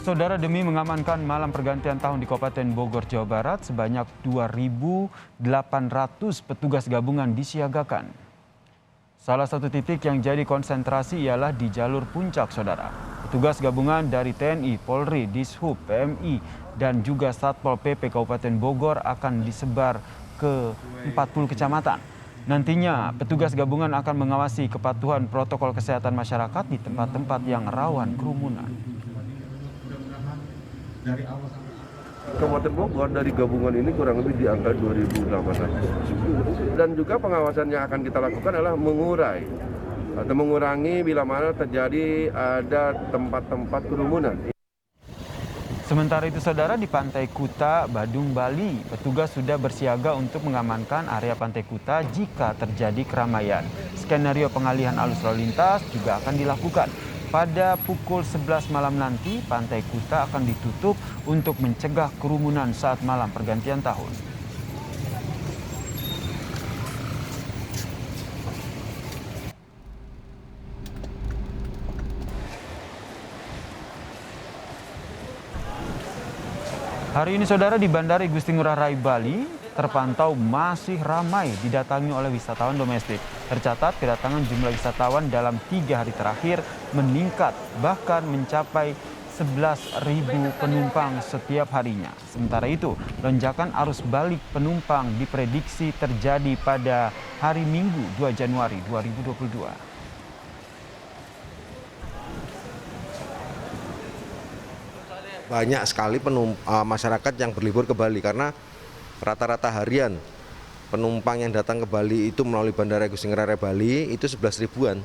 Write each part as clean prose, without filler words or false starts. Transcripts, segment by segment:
Saudara, demi mengamankan malam pergantian tahun di Kabupaten Bogor, Jawa Barat, sebanyak 2.800 petugas gabungan disiagakan. Salah satu titik yang jadi konsentrasi ialah di jalur puncak, saudara. Petugas gabungan dari TNI, Polri, Dishub, PMI, dan juga Satpol PP Kabupaten Bogor akan disebar ke 40 kecamatan. Nantinya, petugas gabungan akan mengawasi kepatuhan protokol kesehatan masyarakat di tempat-tempat yang rawan kerumunan. Kabupaten Bogor dari gabungan ini kurang lebih di angka 2.800. Dan juga pengawasan yang akan kita lakukan adalah mengurangi bila mana terjadi ada tempat-tempat kerumunan. Sementara itu, saudara, di Pantai Kuta, Badung, Bali, petugas sudah bersiaga untuk mengamankan area Pantai Kuta jika terjadi keramaian. Skenario pengalihan arus lalu lintas juga akan dilakukan. Pada pukul 11 malam nanti, Pantai Kuta akan ditutup untuk mencegah kerumunan saat malam pergantian tahun. Hari ini, saudara, di Bandara Igusti Ngurah Rai, Bali, terpantau masih ramai didatangi oleh wisatawan domestik. Tercatat kedatangan jumlah wisatawan dalam 3 hari terakhir meningkat, bahkan mencapai 11.000 penumpang setiap harinya. Sementara itu, lonjakan arus balik penumpang diprediksi terjadi pada hari Minggu 2 Januari 2022. Banyak sekali masyarakat yang berlibur ke Bali karena rata-rata harian penumpang yang datang ke Bali itu melalui Bandara Igusti Ngurah Rai Bali itu 11 ribuan.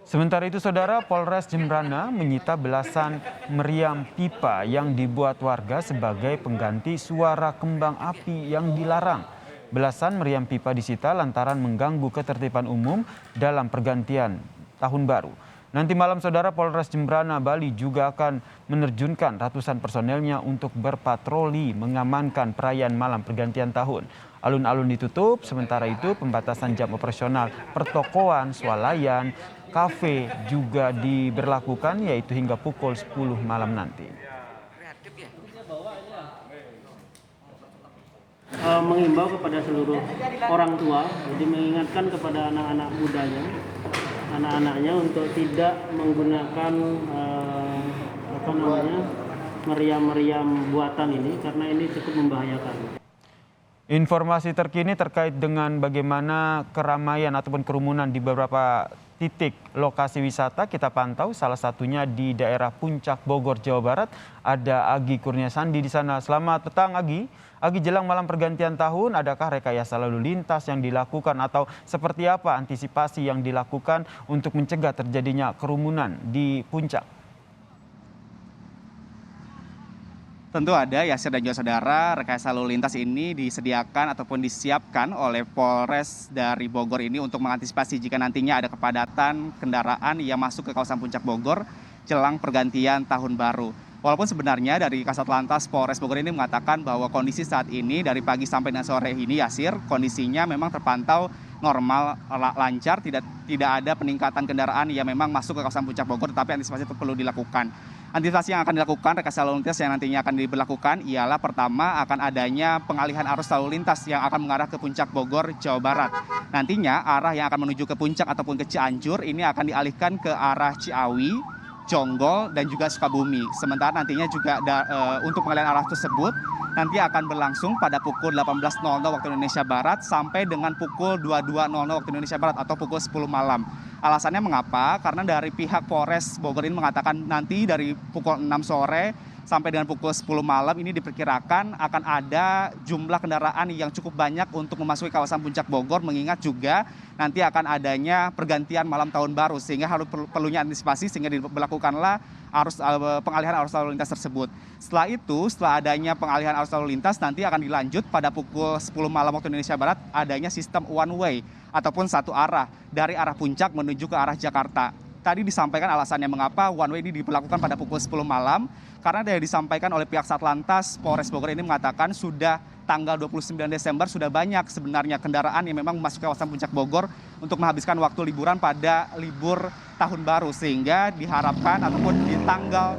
Sementara itu, saudara, Polres Jembrana menyita belasan meriam pipa yang dibuat warga sebagai pengganti suara kembang api yang dilarang. Belasan meriam pipa disita lantaran mengganggu ketertiban umum dalam pergantian tahun baru. Nanti malam, saudara, Polres Jembrana, Bali juga akan menerjunkan ratusan personelnya untuk berpatroli mengamankan perayaan malam pergantian tahun. Alun-alun ditutup, sementara itu pembatasan jam operasional pertokoan, swalayan, kafe juga diberlakukan, yaitu hingga pukul 10 malam nanti. Mengimbau kepada seluruh orang tua, jadi mengingatkan kepada anak-anak mudanya, anak-anaknya untuk tidak menggunakan meriam-meriam buatan ini karena ini cukup membahayakan. Informasi terkini terkait dengan bagaimana keramaian ataupun kerumunan di beberapa titik lokasi wisata kita pantau, salah satunya di daerah Puncak Bogor, Jawa Barat. Ada Agi Kurniasandi di sana. Selamat petang, Agi. Agi, jelang malam pergantian tahun, adakah rekayasa lalu lintas yang dilakukan atau seperti apa antisipasi yang dilakukan untuk mencegah terjadinya kerumunan di puncak? Tentu ada, Yasir dan juga saudara, rekayasa lalu lintas ini disediakan ataupun disiapkan oleh Polres dari Bogor ini untuk mengantisipasi jika nantinya ada kepadatan kendaraan yang masuk ke kawasan Puncak Bogor jelang pergantian tahun baru. Walaupun sebenarnya dari Kasat Lantas Polres Bogor ini mengatakan bahwa kondisi saat ini dari pagi sampai dengan sore ini, Yasir, kondisinya memang terpantau normal, lancar, tidak ada peningkatan kendaraan yang memang masuk ke kawasan Puncak Bogor, tetapi antisipasi itu perlu dilakukan. Antisipasi yang akan dilakukan, rekayasa lalu lintas yang nantinya akan diberlakukan ialah pertama akan adanya pengalihan arus lalu lintas yang akan mengarah ke Puncak Bogor, Jawa Barat. Nantinya arah yang akan menuju ke Puncak ataupun ke Cianjur ini akan dialihkan ke arah Ciawi, Jonggol, dan juga Sukabumi. Sementara nantinya juga untuk pengalihan arah tersebut nanti akan berlangsung pada pukul 18.00 waktu Indonesia Barat sampai dengan pukul 22.00 waktu Indonesia Barat atau pukul 10 malam. Alasannya mengapa? Karena dari pihak Polres Bogor ini mengatakan nanti dari pukul 6 sore sampai dengan pukul 10 malam ini diperkirakan akan ada jumlah kendaraan yang cukup banyak untuk memasuki kawasan Puncak Bogor, mengingat juga nanti akan adanya pergantian malam tahun baru sehingga harus perlunya antisipasi sehingga diberlakukanlah pengalihan arus lalu lintas tersebut. Setelah itu, setelah adanya pengalihan arus lalu lintas nanti akan dilanjut pada pukul 10 malam waktu Indonesia Barat adanya sistem one way ataupun satu arah dari arah Puncak menuju ke arah Jakarta. Tadi disampaikan alasannya mengapa one way ini diberlakukan pada pukul 10 malam, karena dari disampaikan oleh pihak Satlantas Polres Bogor ini mengatakan sudah tanggal 29 Desember sudah banyak sebenarnya kendaraan yang memang memasuki kawasan Puncak Bogor untuk menghabiskan waktu liburan pada libur tahun baru, sehingga diharapkan ataupun di tanggal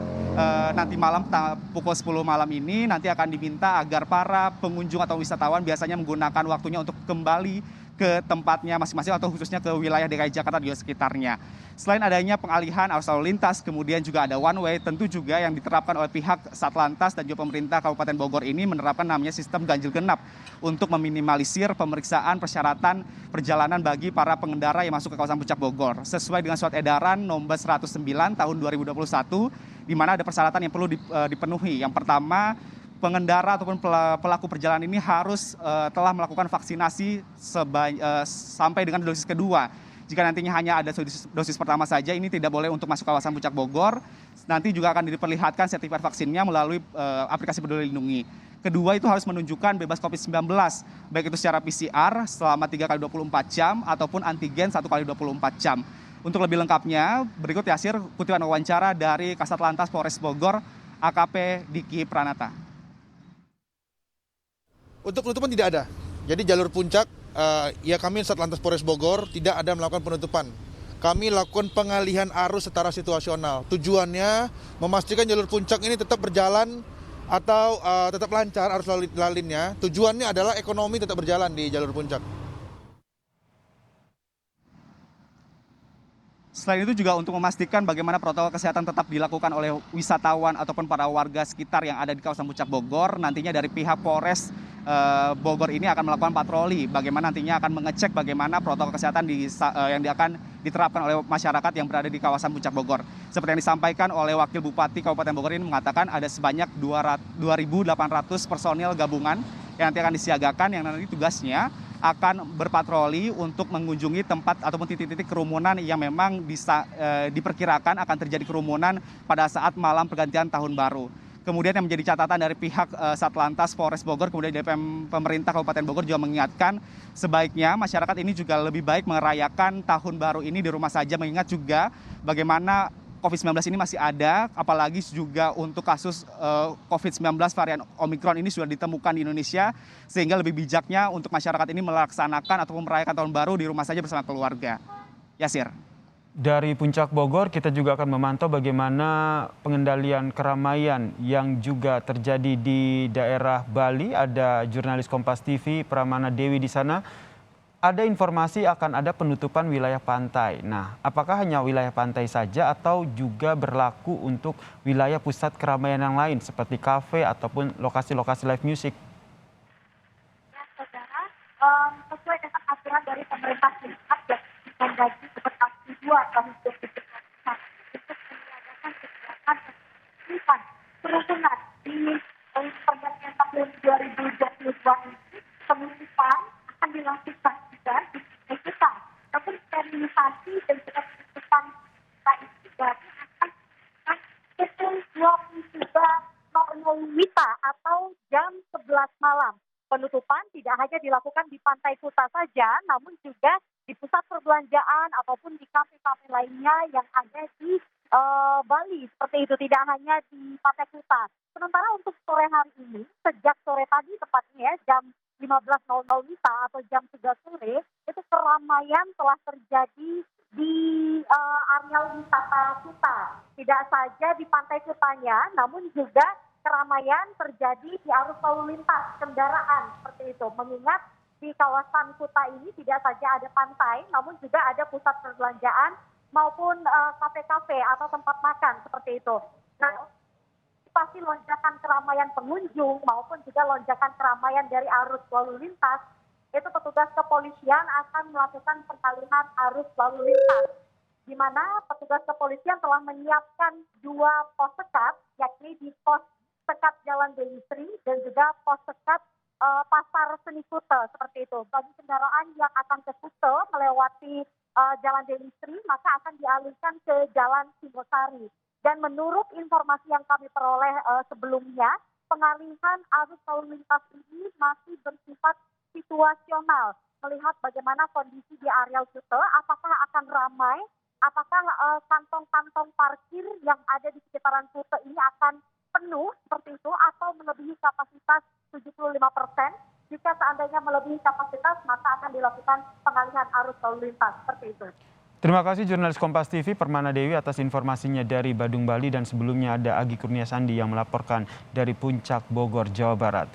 nanti malam pukul 10 malam ini nanti akan diminta agar para pengunjung atau wisatawan biasanya menggunakan waktunya untuk kembali ke tempatnya masing-masing atau khususnya ke wilayah DKI Jakarta dan juga sekitarnya. Selain adanya pengalihan arus lalu lintas, kemudian juga ada one way, tentu juga yang diterapkan oleh pihak Satlantas dan juga pemerintah Kabupaten Bogor ini menerapkan namanya sistem ganjil genap untuk meminimalisir pemeriksaan persyaratan perjalanan bagi para pengendara yang masuk ke kawasan Puncak Bogor. Sesuai dengan surat edaran nomor 109 tahun 2021, di mana ada persyaratan yang perlu dipenuhi. Yang pertama, pengendara ataupun pelaku perjalanan ini harus telah melakukan vaksinasi sampai dengan dosis kedua. Jika nantinya hanya ada dosis pertama saja, ini tidak boleh untuk masuk kawasan Puncak Bogor. Nanti juga akan diperlihatkan sertifikat vaksinnya melalui aplikasi Peduli Lindungi. Kedua, itu harus menunjukkan bebas COVID-19, baik itu secara PCR selama 3x24 jam ataupun antigen 1x24 jam. Untuk lebih lengkapnya, berikut Yasir kutipan wawancara dari Kasat Lantas Polres Bogor, AKP Diki Pranata. Untuk penutupan tidak ada. Jadi jalur puncak, ya kami Satlantas Polres Bogor tidak ada melakukan penutupan. Kami lakukan pengalihan arus secara situasional. Tujuannya memastikan jalur puncak ini tetap berjalan atau tetap lancar arus lalinnya. Tujuannya adalah ekonomi tetap berjalan di jalur puncak. Selain itu juga untuk memastikan bagaimana protokol kesehatan tetap dilakukan oleh wisatawan ataupun para warga sekitar yang ada di kawasan Puncak Bogor, nantinya dari pihak Polres Bogor ini akan melakukan patroli. Bagaimana nantinya akan mengecek bagaimana protokol kesehatan yang akan diterapkan oleh masyarakat yang berada di kawasan Puncak Bogor. Seperti yang disampaikan oleh Wakil Bupati Kabupaten Bogor ini mengatakan ada sebanyak 2.800 personil gabungan yang nanti akan disiagakan, yang nanti tugasnya akan berpatroli untuk mengunjungi tempat ataupun titik-titik kerumunan yang memang diperkirakan akan terjadi kerumunan pada saat malam pergantian tahun baru. Kemudian yang menjadi catatan dari pihak Satlantas Polres Bogor, kemudian dari pemerintah Kabupaten Bogor juga mengingatkan sebaiknya masyarakat ini juga lebih baik merayakan tahun baru ini di rumah saja, mengingat juga bagaimana COVID-19 ini masih ada, apalagi juga untuk kasus COVID-19 varian Omikron ini sudah ditemukan di Indonesia, sehingga lebih bijaknya untuk masyarakat ini melaksanakan ataupun merayakan tahun baru di rumah saja bersama keluarga. Yasir. Dari Puncak Bogor, kita juga akan memantau bagaimana pengendalian keramaian yang juga terjadi di daerah Bali. Ada jurnalis Kompas TV, Pramana Dewi di sana. Ada informasi akan ada penutupan wilayah pantai. Nah, apakah hanya wilayah pantai saja atau juga berlaku untuk wilayah pusat keramaian yang lain seperti kafe ataupun lokasi-lokasi live music? Ya, saudara, sesuai dengan aturan dari pemerintah pusat yang menggaji seperti 2 tahun 2021 untuk meniadakan kegiatan dan kerumunan di pergantian tahun 2022 ini, penutupan akan dilakukan juga di kita. Namun sterilisasi dan juga penutupan kita itu juga akan pukul 23.00 WITA atau jam 11 malam. Penutupan tidak hanya dilakukan di Pantai Kuta saja, namun juga di pusat perbelanjaan ataupun di kafe-kafe lainnya yang ada di Bali. Seperti itu, tidak hanya di Pantai Kuta. Sementara untuk sore hari ini, sejak sore tadi tepatnya jam 15.00 WITA atau jam 3 sore, itu keramaian telah terjadi di area wisata Kuta. Tidak saja di Pantai Kutanya, namun juga keramaian terjadi di arus lalu lintas kendaraan seperti itu. Mengingat di kawasan Kuta ini tidak saja ada pantai, namun juga ada pusat perbelanjaan maupun kafe-kafe atau tempat makan seperti itu. Nah, pasti lonjakan keramaian pengunjung maupun juga lonjakan keramaian dari arus lalu lintas, itu petugas kepolisian akan melakukan pengalihan arus lalu lintas, di mana petugas kepolisian telah menyiapkan 2 pos sekat, yakni di pos sekat Jalan Dewi Sri dan juga pos sekat Pasar Seni Kute, seperti itu. Bagi kendaraan yang akan ke Kute melewati Jalan Dewi Sri, maka akan dialihkan ke Jalan Singosari. Dan menurut informasi yang kami peroleh sebelumnya, pengalihan arus lalu lintas ini masih bersifat situasional. Melihat bagaimana kondisi di area Kute, apakah akan ramai, apakah kantong-kantong parkir yang ada di sekitaran Kute ini akan penuh seperti itu atau melebihi kapasitas 75%. Jika seandainya melebihi kapasitas, maka akan dilakukan pengalihan arus lalu lintas seperti itu. Terima kasih jurnalis Kompas TV Permana Dewi atas informasinya dari Badung, Bali, dan sebelumnya ada Agi Kurnia Sandi yang melaporkan dari Puncak Bogor, Jawa Barat.